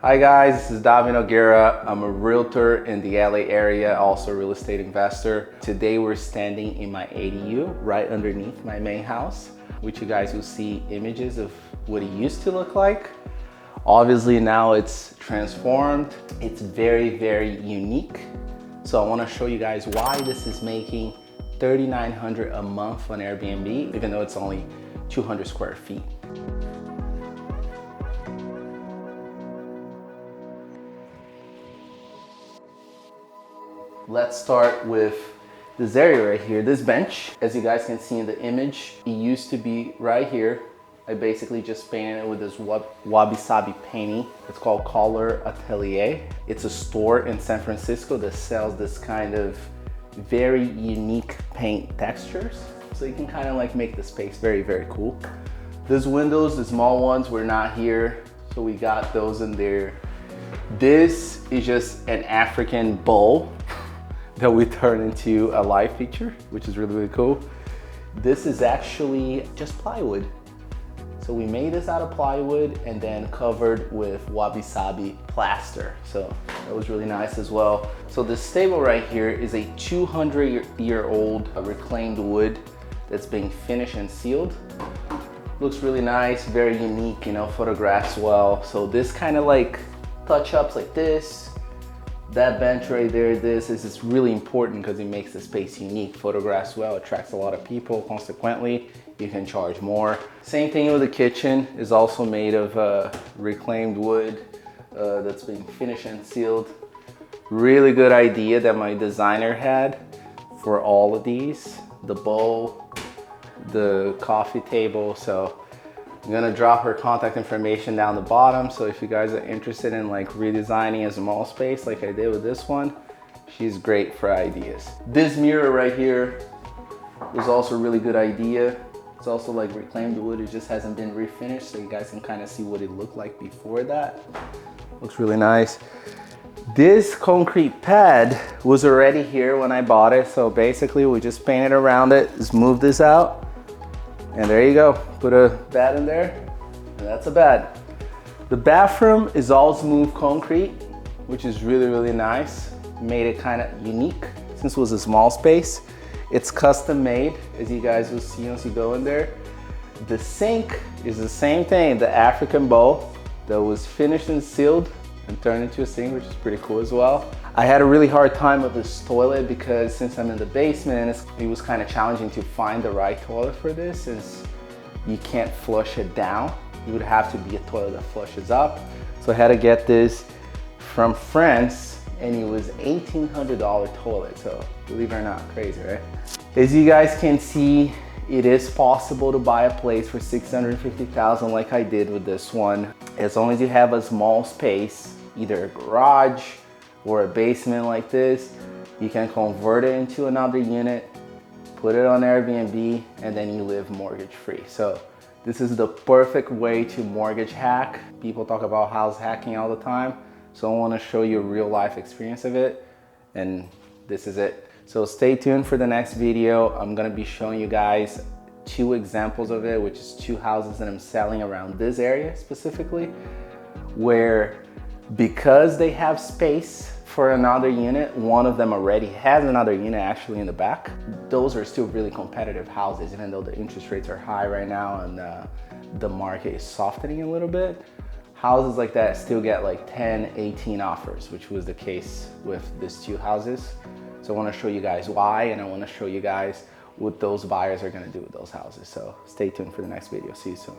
Hi guys, this is David Noguera. I'm a realtor in the LA area, also a real estate investor. Today we're standing in my ADU right underneath my main house, which you guys will see images of what it used to look like. Obviously now it's transformed. It's very, very unique. So I want to show you guys why this is making $3,900 a month on Airbnb, even though it's only 200 square feet. Let's start with this area right here, this bench. As you guys can see in the image, it used to be right here. I basically just painted it with this wabi-sabi painting. It's called Color Atelier. It's a store in San Francisco that sells this kind of very unique paint textures. So you can kind of like make the space very, very cool. These windows, the small ones, were not here. So we got those in there. This is just an African bowl that we turn into a live feature, which is really, really cool. This is actually just plywood. So we made this out of plywood and then covered with wabi-sabi plaster. So that was really nice as well. So this table right here is a 200-year-old reclaimed wood that's being finished and sealed. Looks really nice, very unique, you know, photographs well. So this kind of like touch-ups like this, that bench right there, this is really important because it makes the space unique. Photographs well, attracts a lot of people. Consequently, you can charge more. Same thing with the kitchen, is also made of reclaimed wood that's been finished and sealed. Really good idea that my designer had for all of these. The bowl, the coffee table. So I'm gonna drop her contact information down the bottom. So if you guys are interested in like redesigning a small space like I did with this one, she's great for ideas. This mirror right here was also a really good idea. It's also like reclaimed wood. It just hasn't been refinished. So you guys can kind of see what it looked like before that. Looks really nice. This concrete pad was already here when I bought it. So basically we just painted around it, just moved this out. And there you go, put a bed in there, and that's a bed. The bathroom is all smooth concrete, which is really, really nice. Made it kind of unique since it was a small space. It's custom made, as you guys will see once you go in there. The sink is the same thing, the African bowl that was finished and sealed and turned into a sink, which is pretty cool as well. I had a really hard time with this toilet because since I'm in the basement, it was kind of challenging to find the right toilet for this since you can't flush it down. It would have to be a toilet that flushes up. So I had to get this from France and it was $1,800 toilet. So believe it or not, crazy, right? As you guys can see, it is possible to buy a place for $650,000 like I did with this one. As long as you have a small space, either a garage or a basement like this, you can convert it into another unit, put it on Airbnb, and then you live mortgage free. So this is the perfect way to mortgage hack. People talk about house hacking all the time. So I want to show you a real life experience of it. And this is it. So stay tuned for the next video. I'm going to be showing you guys 2 examples of it, which is 2 houses that I'm selling around this area specifically, where because they have space for another unit, one of them already has another unit actually in the back. Those are still really competitive houses, even though the interest rates are high right now and the market is softening a little bit. Houses like that still get like 10, 18 offers, which was the case with these 2 houses. So I want to show you guys why, and I want to show you guys what those buyers are going to do with those houses. So stay tuned for the next video. See you soon.